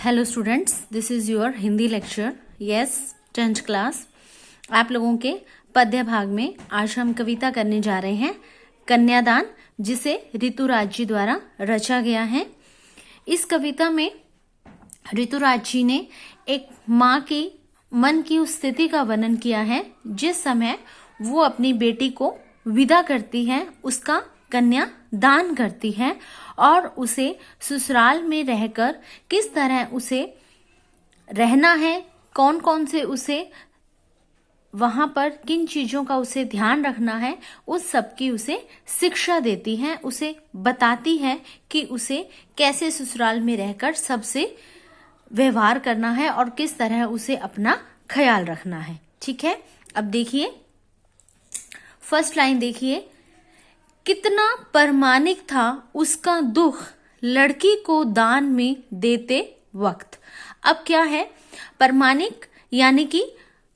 Hello students, this is your Hindi lecture. Yes, 10th class आप लोगों के पद्य भाग में आज हम कविता करने जा रहे हैं कन्यादान, जिसे ऋतुराज जी द्वारा रचा गया है। इस कविता में ऋतुराज जी ने एक माँ की मन की उस स्थिति का वर्णन किया है जिस समय वो अपनी बेटी को विदा करती है, उसका कन्या दान करती है और उसे ससुराल में रहकर किस तरह उसे रहना है, कौन कौन से उसे वहां पर किन चीजों का उसे ध्यान रखना है, उस सब की उसे शिक्षा देती है, उसे बताती है कि उसे कैसे ससुराल में रहकर सबसे व्यवहार करना है और किस तरह उसे अपना ख्याल रखना है। ठीक है, अब देखिए फर्स्ट लाइन देखिए, कितना परमानिक था उसका दुख लड़की को दान में देते वक्त। अब क्या है परमानिक, यानी कि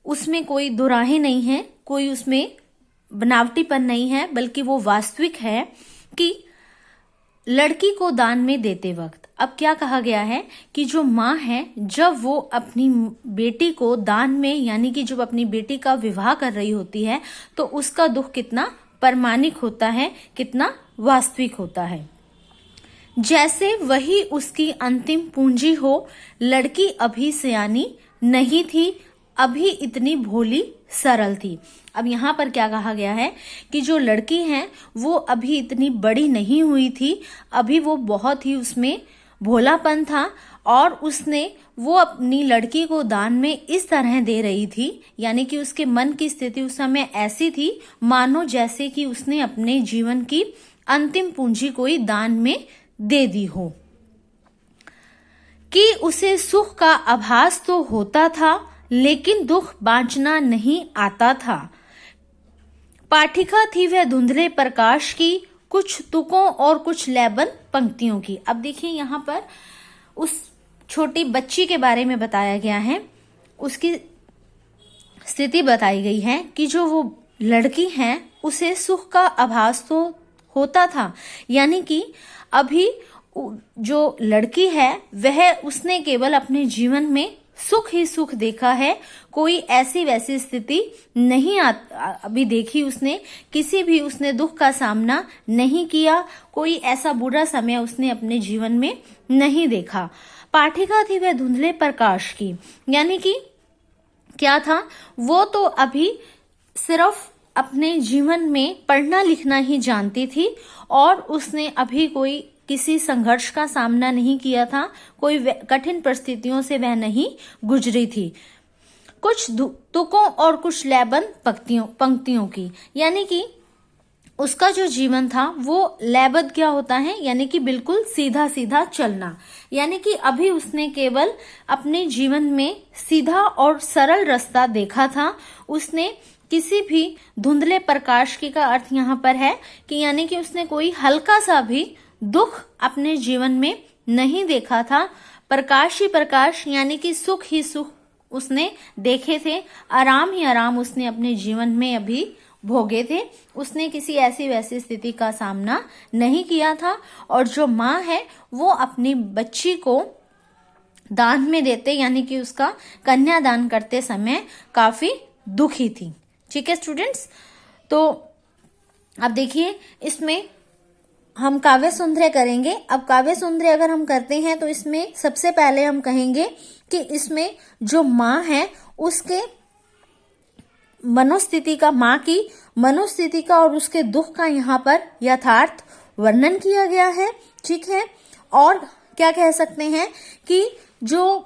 उसमें कोई दुराहे नहीं है, कोई उसमें बनावटीपन नहीं है, बल्कि वो वास्तविक है कि लड़की को दान में देते वक्त अब क्या कहा गया है कि जो माँ है जब वो अपनी बेटी को दान में, यानी कि जब अपनी बेटी का विवाह कर रही होती है तो उसका दुख कितना परमानिक होता है, कितना वास्तविक होता है। जैसे वही उसकी अंतिम पूंजी हो, लड़की अभी सयानी नहीं थी, अभी इतनी भोली सरल थी। अब यहाँ पर क्या कहा गया है कि जो लड़की है वो अभी इतनी बड़ी नहीं हुई थी, अभी वो बहुत ही उसमें भोलापन था और उसने वो अपनी लड़की को दान में इस तरह दे रही थी, यानी कि उसके मन की स्थिति उस समय ऐसी थी मानो जैसे कि उसने अपने जीवन की अंतिम पूंजी कोई दान में दे दी हो। कि उसे सुख का आभास तो होता था लेकिन दुख बांचना नहीं आता था। पाठिका थी वह धुंधले प्रकाश की, कुछ तुकों और कुछ लैबन पंक्तियों की। अब देखिए यहाँ पर उस छोटी बच्ची के बारे में बताया गया है, उसकी स्थिति बताई गई है कि जो वो लड़की है उसे सुख का आभास तो होता था, यानी कि अभी जो लड़की है वह उसने केवल अपने जीवन में सुख ही सुख देखा है, कोई ऐसी वैसी स्थिति नहीं अभी देखी उसने, किसी भी उसने दुख का सामना नहीं किया, कोई ऐसा बुरा समय उसने अपने जीवन में नहीं देखा। पाठिका थी वह धुंधले प्रकाश की, यानी कि क्या था, वो तो अभी सिर्फ अपने जीवन में पढ़ना लिखना ही जानती थी और उसने अभी कोई किसी संघर्ष का सामना नहीं किया था, कोई कठिन परिस्थितियों से वह नहीं गुजरी थी। कुछ तुकों और कुछ लैबन पंक्तियों की, यानी कि उसका जो जीवन था वो लयबद्ध क्या होता है, यानी कि बिल्कुल सीधा सीधा चलना, यानी कि अभी उसने केवल अपने जीवन में सीधा और सरल रास्ता देखा था। उसने किसी भी धुंधले प्रकाश की का अर्थ यहाँ पर है कि यानी कि उसने कोई हल्का सा भी दुख अपने जीवन में नहीं देखा था। प्रकाश ही प्रकाश, यानी कि सुख ही सुख उसने देखे थे, आराम ही आराम उसने अपने जीवन में अभी भोगे थे। उसने किसी ऐसी वैसी स्थिति का सामना नहीं किया था। और जो माँ है वो अपनी बच्ची को दान में देते, यानी कि उसका कन्यादान करते समय काफी दुखी थी। ठीक है स्टूडेंट्स, तो अब देखिए इसमें हम काव्य सुंदर्य करेंगे। अब काव्य सुंदर्य अगर हम करते हैं तो इसमें सबसे पहले हम कहेंगे कि इसमें जो माँ है उसके मनोस्थिति का, माँ की मनोस्थिति का और उसके दुख का यहाँ पर यथार्थ वर्णन किया गया है। ठीक है, और क्या कह सकते हैं कि जो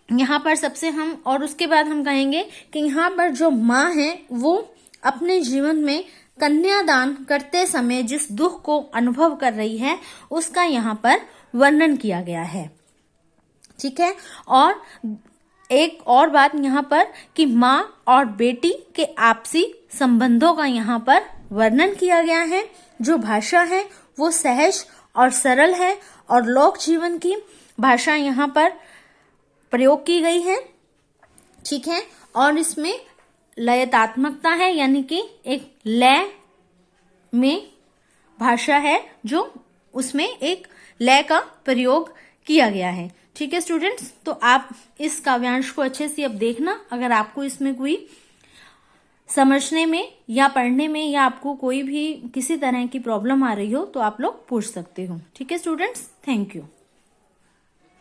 यहाँ पर सबसे हम, और उसके बाद हम कहेंगे कि यहाँ पर जो माँ है वो अपने जीवन में कन्यादान करते समय जिस दुख को अनुभव कर रही है उसका यहाँ पर वर्णन किया गया है। ठीक है, और एक और बात यहाँ पर कि माँ और बेटी के आपसी संबंधों का यहाँ पर वर्णन किया गया है। जो भाषा है वो सहज और सरल है और लोक जीवन की भाषा यहाँ पर प्रयोग की गई है। ठीक है, और इसमें लयतात्मकता है, यानी कि एक लय में भाषा है जो उसमें एक लय का प्रयोग किया गया है। ठीक है स्टूडेंट्स, तो आप इस काव्यांश को अच्छे से अब देखना। अगर आपको इसमें कोई समझने में या पढ़ने में या आपको कोई भी किसी तरह की प्रॉब्लम आ रही हो तो आप लोग पूछ सकते हो। ठीक है स्टूडेंट्स, थैंक यू।